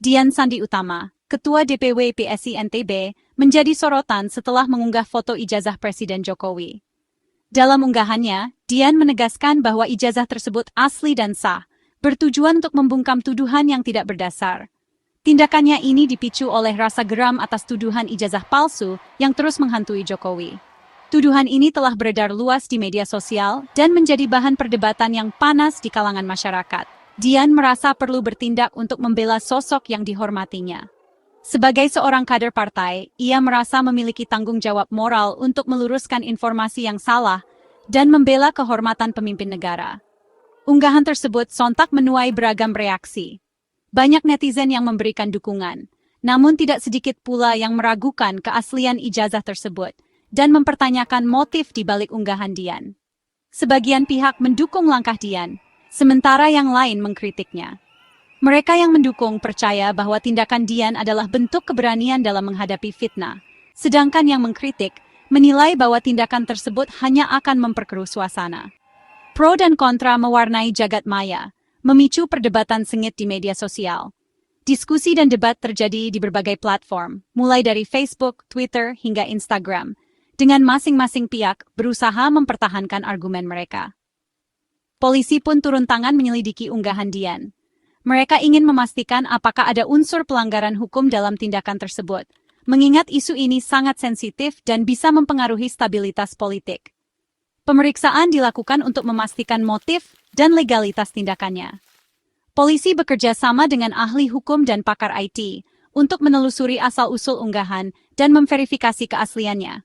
Dian Sandi Utama, Ketua DPW PSI NTB, menjadi sorotan setelah mengunggah foto ijazah Presiden Jokowi. Dalam unggahannya, Dian menegaskan bahwa ijazah tersebut asli dan sah, bertujuan untuk membungkam tuduhan yang tidak berdasar. Tindakannya ini dipicu oleh rasa geram atas tuduhan ijazah palsu yang terus menghantui Jokowi. Tuduhan ini telah beredar luas di media sosial dan menjadi bahan perdebatan yang panas di kalangan masyarakat. Dian merasa perlu bertindak untuk membela sosok yang dihormatinya. Sebagai seorang kader partai, ia merasa memiliki tanggung jawab moral untuk meluruskan informasi yang salah dan membela kehormatan pemimpin negara. Unggahan tersebut sontak menuai beragam reaksi. Banyak netizen yang memberikan dukungan, namun tidak sedikit pula yang meragukan keaslian ijazah tersebut dan mempertanyakan motif di balik unggahan Dian. Sebagian pihak mendukung langkah Dian, sementara yang lain mengkritiknya. Mereka yang mendukung percaya bahwa tindakan Dian adalah bentuk keberanian dalam menghadapi fitnah, sedangkan yang mengkritik menilai bahwa tindakan tersebut hanya akan memperkeruh suasana. Pro dan kontra mewarnai jagat maya, memicu perdebatan sengit di media sosial. Diskusi dan debat terjadi di berbagai platform, mulai dari Facebook, Twitter, hingga Instagram, dengan masing-masing pihak berusaha mempertahankan argumen mereka. Polisi pun turun tangan menyelidiki unggahan Dian. Mereka ingin memastikan apakah ada unsur pelanggaran hukum dalam tindakan tersebut, mengingat isu ini sangat sensitif dan bisa mempengaruhi stabilitas politik. Pemeriksaan dilakukan untuk memastikan motif dan legalitas tindakannya. Polisi bekerja sama dengan ahli hukum dan pakar IT untuk menelusuri asal-usul unggahan dan memverifikasi keasliannya.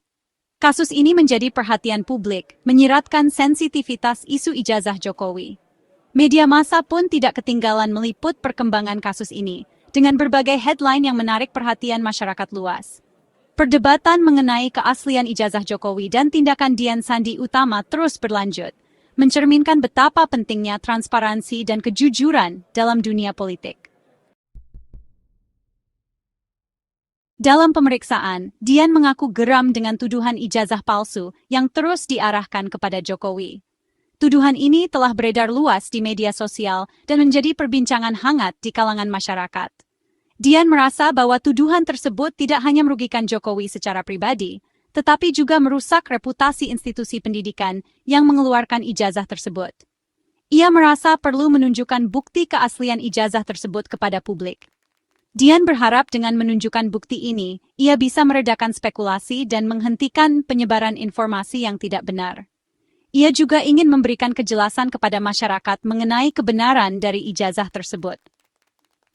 Kasus ini menjadi perhatian publik, menyiratkan sensitivitas isu ijazah Jokowi. Media massa pun tidak ketinggalan meliput perkembangan kasus ini, dengan berbagai headline yang menarik perhatian masyarakat luas. Perdebatan mengenai keaslian ijazah Jokowi dan tindakan Dian Sandi Utama terus berlanjut, mencerminkan betapa pentingnya transparansi dan kejujuran dalam dunia politik. Dalam pemeriksaan, Dian mengaku geram dengan tuduhan ijazah palsu yang terus diarahkan kepada Jokowi. Tuduhan ini telah beredar luas di media sosial dan menjadi perbincangan hangat di kalangan masyarakat. Dian merasa bahwa tuduhan tersebut tidak hanya merugikan Jokowi secara pribadi, tetapi juga merusak reputasi institusi pendidikan yang mengeluarkan ijazah tersebut. Ia merasa perlu menunjukkan bukti keaslian ijazah tersebut kepada publik. Dian berharap dengan menunjukkan bukti ini, ia bisa meredakan spekulasi dan menghentikan penyebaran informasi yang tidak benar. Ia juga ingin memberikan kejelasan kepada masyarakat mengenai kebenaran dari ijazah tersebut.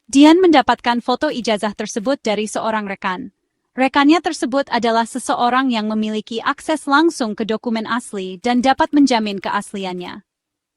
Dian mendapatkan foto ijazah tersebut dari seorang rekan. Rekannya tersebut adalah seseorang yang memiliki akses langsung ke dokumen asli dan dapat menjamin keasliannya.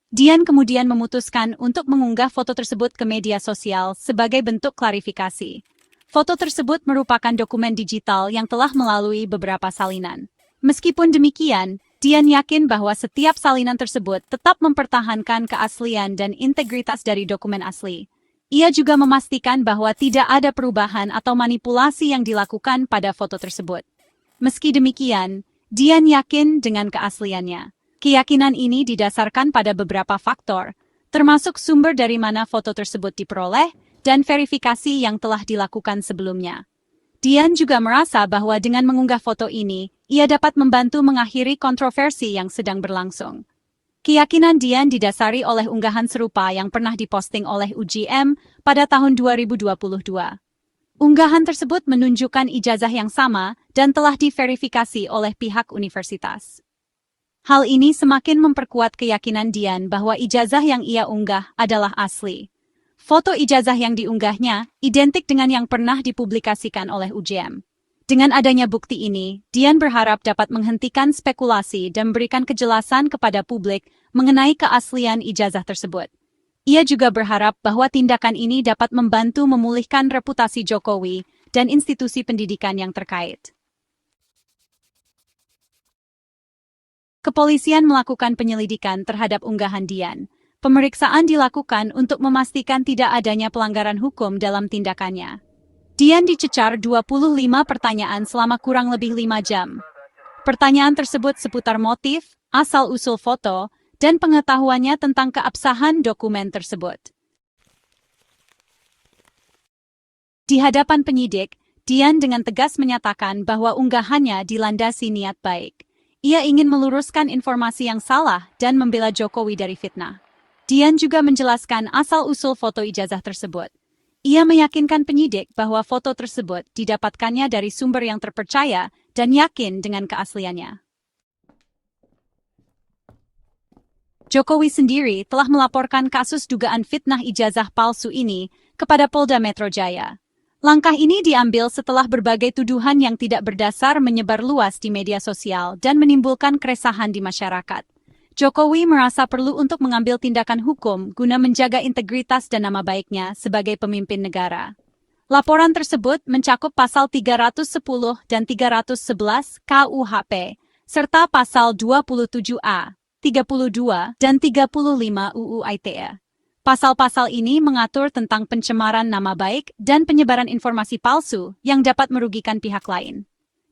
Dian kemudian memutuskan untuk mengunggah foto tersebut ke media sosial sebagai bentuk klarifikasi. Foto tersebut merupakan dokumen digital yang telah melalui beberapa salinan. Meskipun demikian, Dian yakin bahwa setiap salinan tersebut tetap mempertahankan keaslian dan integritas dari dokumen asli. Ia juga memastikan bahwa tidak ada perubahan atau manipulasi yang dilakukan pada foto tersebut. Meski demikian, Dian yakin dengan keasliannya. Keyakinan ini didasarkan pada beberapa faktor, termasuk sumber dari mana foto tersebut diperoleh dan verifikasi yang telah dilakukan sebelumnya. Dian juga merasa bahwa dengan mengunggah foto ini, ia dapat membantu mengakhiri kontroversi yang sedang berlangsung. Keyakinan Dian didasari oleh unggahan serupa yang pernah diposting oleh UGM pada tahun 2022. Unggahan tersebut menunjukkan ijazah yang sama dan telah diverifikasi oleh pihak universitas. Hal ini semakin memperkuat keyakinan Dian bahwa ijazah yang ia unggah adalah asli. Foto ijazah yang diunggahnya identik dengan yang pernah dipublikasikan oleh UGM. Dengan adanya bukti ini, Dian berharap dapat menghentikan spekulasi dan memberikan kejelasan kepada publik mengenai keaslian ijazah tersebut. Ia juga berharap bahwa tindakan ini dapat membantu memulihkan reputasi Jokowi dan institusi pendidikan yang terkait. Kepolisian melakukan penyelidikan terhadap unggahan Dian. Pemeriksaan dilakukan untuk memastikan tidak adanya pelanggaran hukum dalam tindakannya. Dian dicecar 25 pertanyaan selama kurang lebih 5 jam. Pertanyaan tersebut seputar motif, asal-usul foto, dan pengetahuannya tentang keabsahan dokumen tersebut. Di hadapan penyidik, Dian dengan tegas menyatakan bahwa unggahannya dilandasi niat baik. Ia ingin meluruskan informasi yang salah dan membela Jokowi dari fitnah. Dian juga menjelaskan asal-usul foto ijazah tersebut. Ia meyakinkan penyidik bahwa foto tersebut didapatkannya dari sumber yang terpercaya dan yakin dengan keasliannya. Jokowi sendiri telah melaporkan kasus dugaan fitnah ijazah palsu ini kepada Polda Metro Jaya. Langkah ini diambil setelah berbagai tuduhan yang tidak berdasar menyebar luas di media sosial dan menimbulkan keresahan di masyarakat. Jokowi merasa perlu untuk mengambil tindakan hukum guna menjaga integritas dan nama baiknya sebagai pemimpin negara. Laporan tersebut mencakup pasal 310 dan 311 KUHP, serta pasal 27A, 32, dan 35 UU ITE. Pasal-pasal ini mengatur tentang pencemaran nama baik dan penyebaran informasi palsu yang dapat merugikan pihak lain.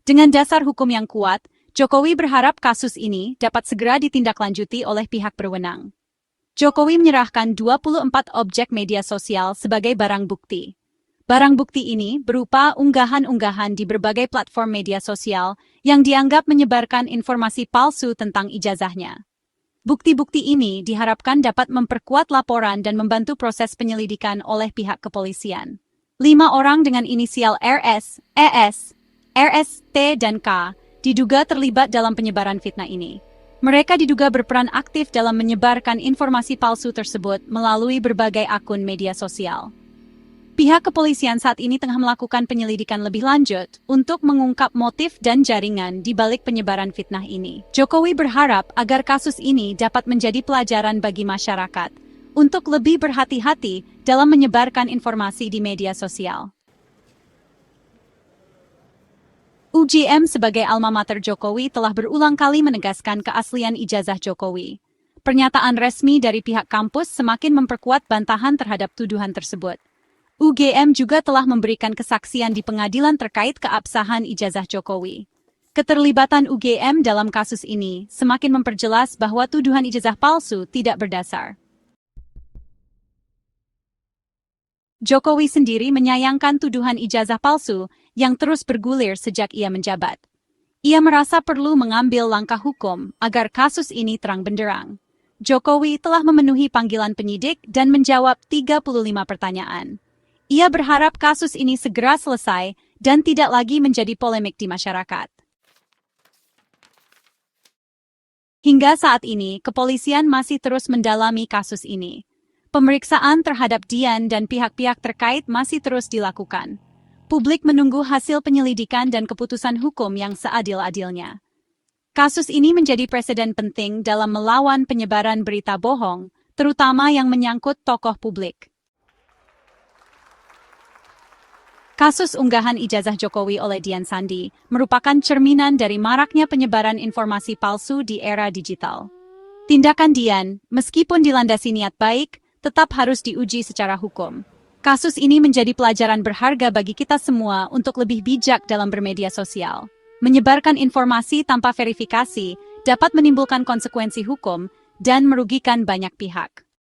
Dengan dasar hukum yang kuat, Jokowi berharap kasus ini dapat segera ditindaklanjuti oleh pihak berwenang. Jokowi menyerahkan 24 objek media sosial sebagai barang bukti. Barang bukti ini berupa unggahan-unggahan di berbagai platform media sosial yang dianggap menyebarkan informasi palsu tentang ijazahnya. Bukti-bukti ini diharapkan dapat memperkuat laporan dan membantu proses penyelidikan oleh pihak kepolisian. 5 orang dengan inisial RS, ES, RS, T, dan K diduga terlibat dalam penyebaran fitnah ini. Mereka diduga berperan aktif dalam menyebarkan informasi palsu tersebut melalui berbagai akun media sosial. Pihak kepolisian saat ini tengah melakukan penyelidikan lebih lanjut untuk mengungkap motif dan jaringan di balik penyebaran fitnah ini. Jokowi berharap agar kasus ini dapat menjadi pelajaran bagi masyarakat untuk lebih berhati-hati dalam menyebarkan informasi di media sosial. UGM sebagai alma mater Jokowi telah berulang kali menegaskan keaslian ijazah Jokowi. Pernyataan resmi dari pihak kampus semakin memperkuat bantahan terhadap tuduhan tersebut. UGM juga telah memberikan kesaksian di pengadilan terkait keabsahan ijazah Jokowi. Keterlibatan UGM dalam kasus ini semakin memperjelas bahwa tuduhan ijazah palsu tidak berdasar. Jokowi sendiri menyayangkan tuduhan ijazah palsu yang terus bergulir sejak ia menjabat. Ia merasa perlu mengambil langkah hukum agar kasus ini terang benderang. Jokowi telah memenuhi panggilan penyidik dan menjawab 35 pertanyaan. Ia berharap kasus ini segera selesai dan tidak lagi menjadi polemik di masyarakat. Hingga saat ini, kepolisian masih terus mendalami kasus ini. Pemeriksaan terhadap Dian dan pihak-pihak terkait masih terus dilakukan. Publik menunggu hasil penyelidikan dan keputusan hukum yang seadil-adilnya. Kasus ini menjadi preseden penting dalam melawan penyebaran berita bohong, terutama yang menyangkut tokoh publik. Kasus unggahan ijazah Jokowi oleh Dian Sandi merupakan cerminan dari maraknya penyebaran informasi palsu di era digital. Tindakan Dian, meskipun dilandasi niat baik, tetap harus diuji secara hukum. Kasus ini menjadi pelajaran berharga bagi kita semua untuk lebih bijak dalam bermedia sosial. Menyebarkan informasi tanpa verifikasi dapat menimbulkan konsekuensi hukum dan merugikan banyak pihak.